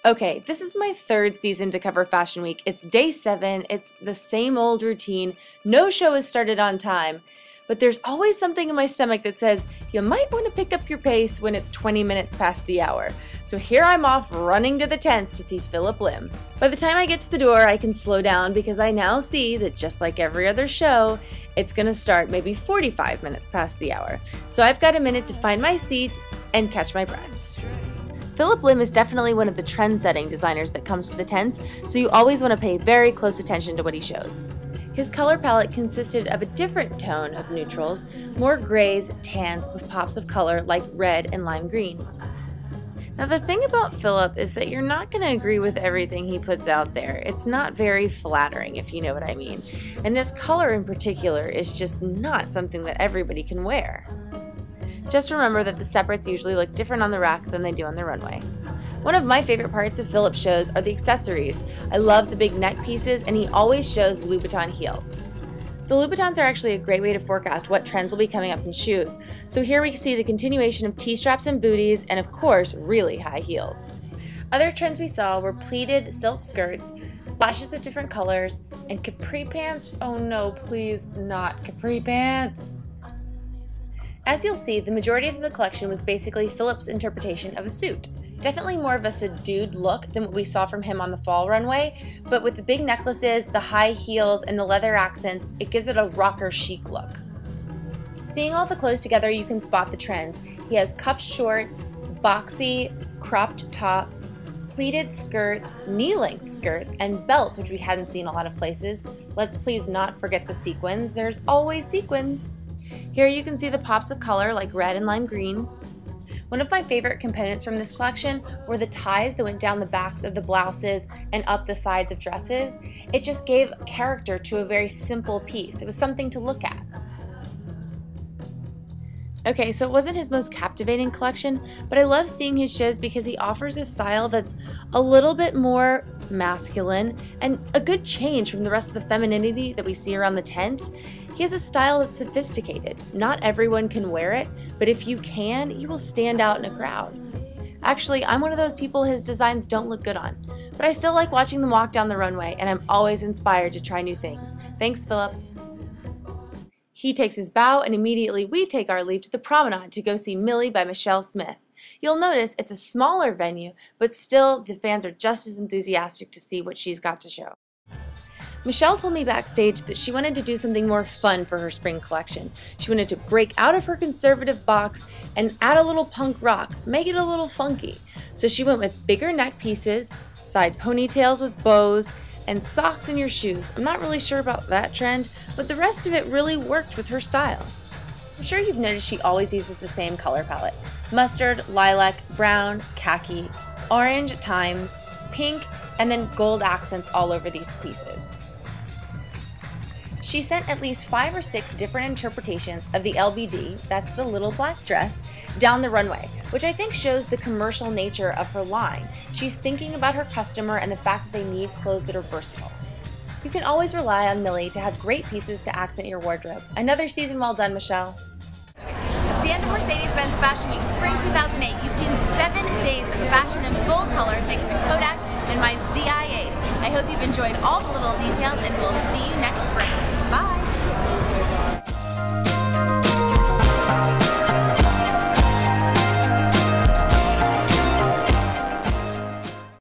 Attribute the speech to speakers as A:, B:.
A: Okay, this is my third season to cover Fashion Week. It's day 7, it's the same old routine, no show has started on time, but there's always something in my stomach that says you might want to pick up your pace when it's 20 minutes past the hour. So here I'm off running to the tents to see Phillip Lim. By the time I get to the door, I can slow down because I now see that just like every other show, it's gonna start maybe 45 minutes past the hour. So I've got a minute to find my seat and catch my breath. Phillip Lim is definitely one of the trend-setting designers that comes to the tents, so you always want to pay very close attention to what he shows. His color palette consisted of a different tone of neutrals, more grays, tans, with pops of color like red and lime green. Now the thing about Phillip is that you're not going to agree with everything he puts out there. It's not very flattering, if you know what I mean. And this color in particular is just not something that everybody can wear. Just remember that the separates usually look different on the rack than they do on the runway. One of my favorite parts of Phillip's shows are the accessories. I love the big neck pieces, and he always shows Louboutin heels. The Louboutins are actually a great way to forecast what trends will be coming up in shoes. So here we see the continuation of T-straps and booties, and of course, really high heels. Other trends we saw were pleated silk skirts, splashes of different colors, and capri pants. Oh no, please not capri pants! As you'll see, the majority of the collection was basically Phillip's interpretation of a suit. Definitely more of a subdued look than what we saw from him on the fall runway, but with the big necklaces, the high heels, and the leather accents, it gives it a rocker chic look. Seeing all the clothes together, you can spot the trends. He has cuffed shorts, boxy, cropped tops, pleated skirts, knee-length skirts, and belts, which we hadn't seen a lot of places. Let's please not forget the sequins. There's always sequins. Here you can see the pops of color like red and lime green. One of my favorite components from this collection were the ties that went down the backs of the blouses and up the sides of dresses. It just gave character to a very simple piece. It was something to look at. Okay, so it wasn't his most captivating collection, but I love seeing his shows because he offers a style that's a little bit more masculine and a good change from the rest of the femininity that we see around the tents. He has a style that's sophisticated. Not everyone can wear it, but if you can, you will stand out in a crowd. Actually, I'm one of those people his designs don't look good on, but I still like watching them walk down the runway, and I'm always inspired to try new things. Thanks, Phillip. He takes his bow, and immediately we take our leave to the promenade to go see Millie by Michelle Smith. You'll notice it's a smaller venue, but still the fans are just as enthusiastic to see what she's got to show. Michelle told me backstage that she wanted to do something more fun for her spring collection. She wanted to break out of her conservative box and add a little punk rock, make it a little funky. So she went with bigger neck pieces, side ponytails with bows, and socks in your shoes. I'm not really sure about that trend, but the rest of it really worked with her style. I'm sure you've noticed she always uses the same color palette: mustard, lilac, brown, khaki, orange at times, pink, and then gold accents all over these pieces. She sent at least 5 or 6 different interpretations of the LBD, that's the little black dress, down the runway, which I think shows the commercial nature of her line. She's thinking about her customer and the fact that they need clothes that are versatile. You can always rely on Millie to have great pieces to accent your wardrobe. Another season well done, Michelle.
B: It's the end of Mercedes-Benz Fashion Week Spring 2008. You've seen 7 days of fashion in full color thanks to Kodak and my ZI-8. I hope you've enjoyed all the little details, and we'll see you next spring. Bye!